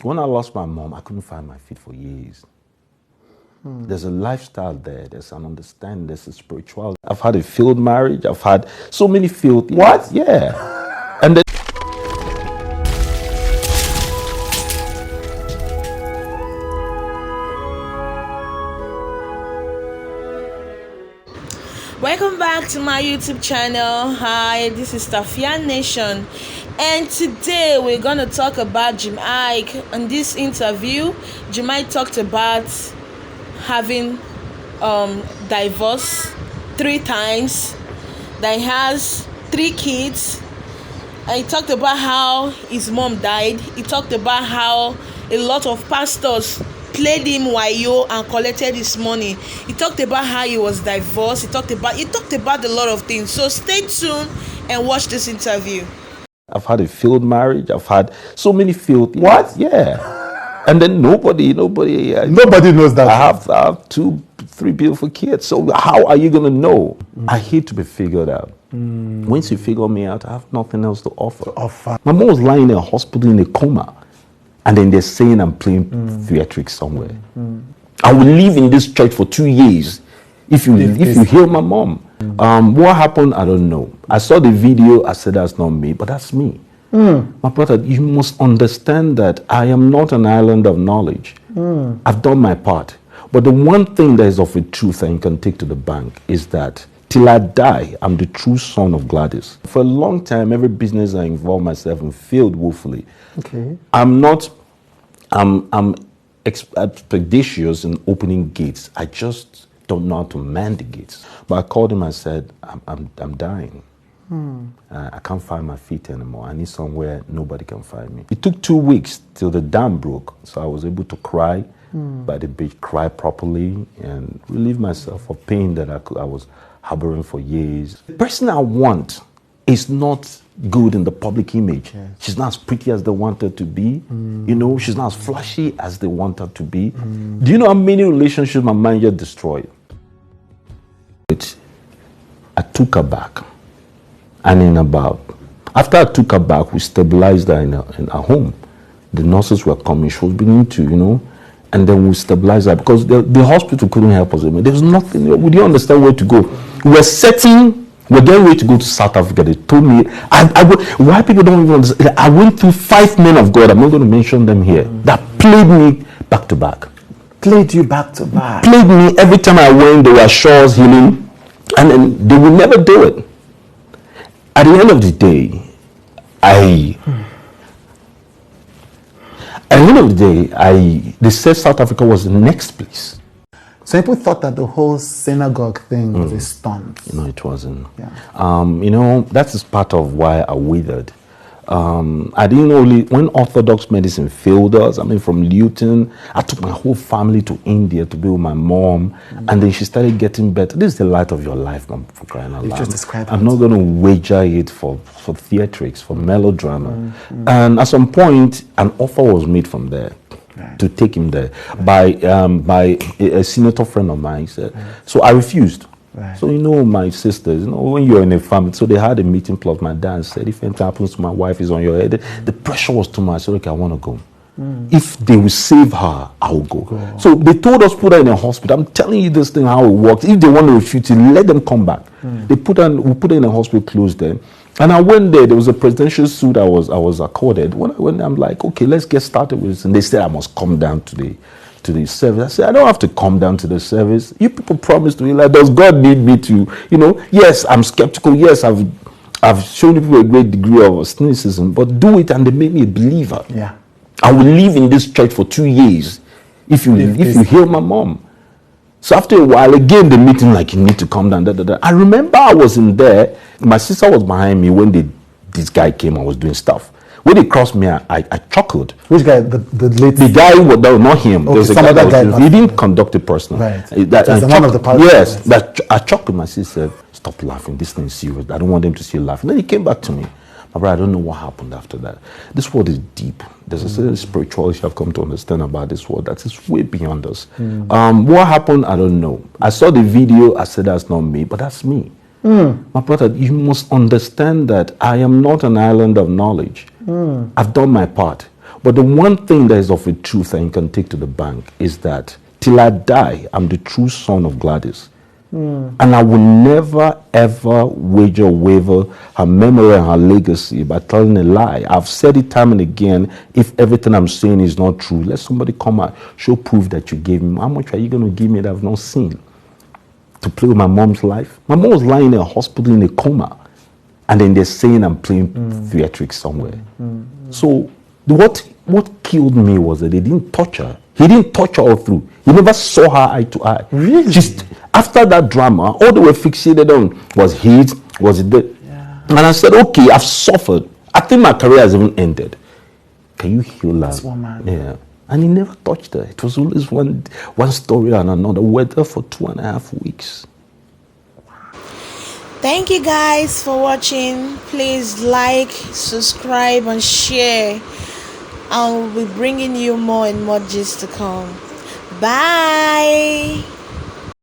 When I lost my mom, I couldn't find my feet for years. There's a lifestyle there. There's an understanding. There's a spirituality. I've had a failed marriage. I've had so many failed. What? Yeah. And then. Welcome back to my YouTube channel. Hi, this is Tafia Nation, and today we're gonna talk about Jim Iyke. In this interview, Jim Iyke talked about having divorced 3 times, that he has 3 kids, and he talked about how his mom died. He talked about how a lot of pastors played him wayo and collected his money. He talked about how he was divorced. He talked about a lot of things. So stay tuned and watch this interview. I've had a failed marriage. I've had so many failed. What? Yeah. And then nobody knows that. I have 2, 3 beautiful kids. So how are you gonna know? I hate to be figured out. Once you figure me out, I have nothing else to offer. My mom was lying in a hospital in a coma. And then they're saying I'm playing theatrics somewhere. I will live in this church for 2 years if you heal my mom. What happened, I don't know. I saw the video, I said that's not me, but that's me. My brother, you must understand that I am not an island of knowledge. I've done my part. But the one thing that is of a truth and you can take to the bank is that till I die, I'm the true son of Gladys. For a long time, every business I involved myself in failed woefully. Okay. I'm expeditious in opening gates. I just don't know how to man the gates. But I called him and said, I'm dying. I can't find my feet anymore. I need somewhere nobody can find me. It took 2 weeks till the dam broke. So I was able to cry by the beach, cry properly, and relieve myself of pain that I was harboring for years. The person I want is not good in the public image. Yes. She's not as pretty as they want her to be. You know, she's not as flashy as they want her to be. Do you know how many relationships my manager destroyed? I took her back. And after I took her back, we stabilized her in her home. The nurses were coming. She was beginning to, and then we stabilized her because the hospital couldn't help us. There was nothing. We didn't understand where to go. We're getting ready to go to South Africa. They told me, why people don't even understand. I went through 5 men of God, I'm not going to mention them here, that played me back to back. Played you back to back. Played me every time I went, they were sure healing, and then they would never do it. At the end of the day, they said South Africa was the next place. So people thought that the whole synagogue thing was a stunt. No, it wasn't. Yeah. That is part of why I withered. I didn't only, when Orthodox medicine failed us, from Luton, I took my whole family to India to be with my mom, and then she started getting better. This is the light of your life, Mom, for crying out loud. Just describe I'm not going to wager it for theatrics, for melodrama. And at some point, an offer was made from there. Right. To take him there by a senator friend of mine. Said, so I refused. Right. So my sisters, when you're in a family, so they had a meeting plus my dad said, if anything happens to my wife is on your head. The pressure was too much. I said, okay, I want to go. If they will save her, I will go. So they told us put her in a hospital. I'm telling you this thing how it works. If they want to refuse it, let them come back. We put her in a hospital, closed them. And I went there. There was a presidential suit I was accorded. When I went, I'm like, okay, let's get started with this. And they said I must come down to the service. I said, I don't have to come down to the service. You people promised me, like, does God need me to, yes, I'm skeptical. Yes, I've shown people a great degree of cynicism, but do it and they make me a believer. Yeah. I will live in this church for 2 years if you heal my mom. So after a while, again, the meeting, like, you need to come down. I remember I was in there. My sister was behind me when this guy came and was doing stuff. When he crossed me, I chuckled. Which guy? The late? The guy, not him. Okay, there was a guy. He didn't conduct it personally. Right. That's one of the parts. Yes. That I chuckled. My sister said, stop laughing. This thing is serious. I don't want them to see you laughing. Then he came back to me. My brother, I don't know what happened after that. This world is deep. There's a certain spirituality I've come to understand about this world that is way beyond us. What happened, I don't know. I saw the video, I said that's not me, but that's me. My brother, you must understand that I am not an island of knowledge. I've done my part. But the one thing that is of a truth and you can take to the bank is that till I die, I'm the true son of Gladys. And I will never, ever waver her memory and her legacy by telling a lie. I've said it time and again, if everything I'm saying is not true, let somebody come out, show proof that you gave me. How much are you going to give me that I've not seen? To play with my mom's life? My mom was lying in a hospital in a coma. And then they're saying I'm playing theatrics somewhere. So what killed me was that they didn't touch her. He didn't touch her all through. He never saw her eye to eye. Really? Just after that drama, all they were fixated on was hit, was it the... Yeah. And I said, okay, I've suffered. I think my career has even ended. Can you heal that? This woman. Yeah. And he never touched her. It was always one story and another. We were there for 2.5 weeks. Thank you guys for watching. Please like, subscribe, and share. I will be bringing you more and more gist to come. Bye.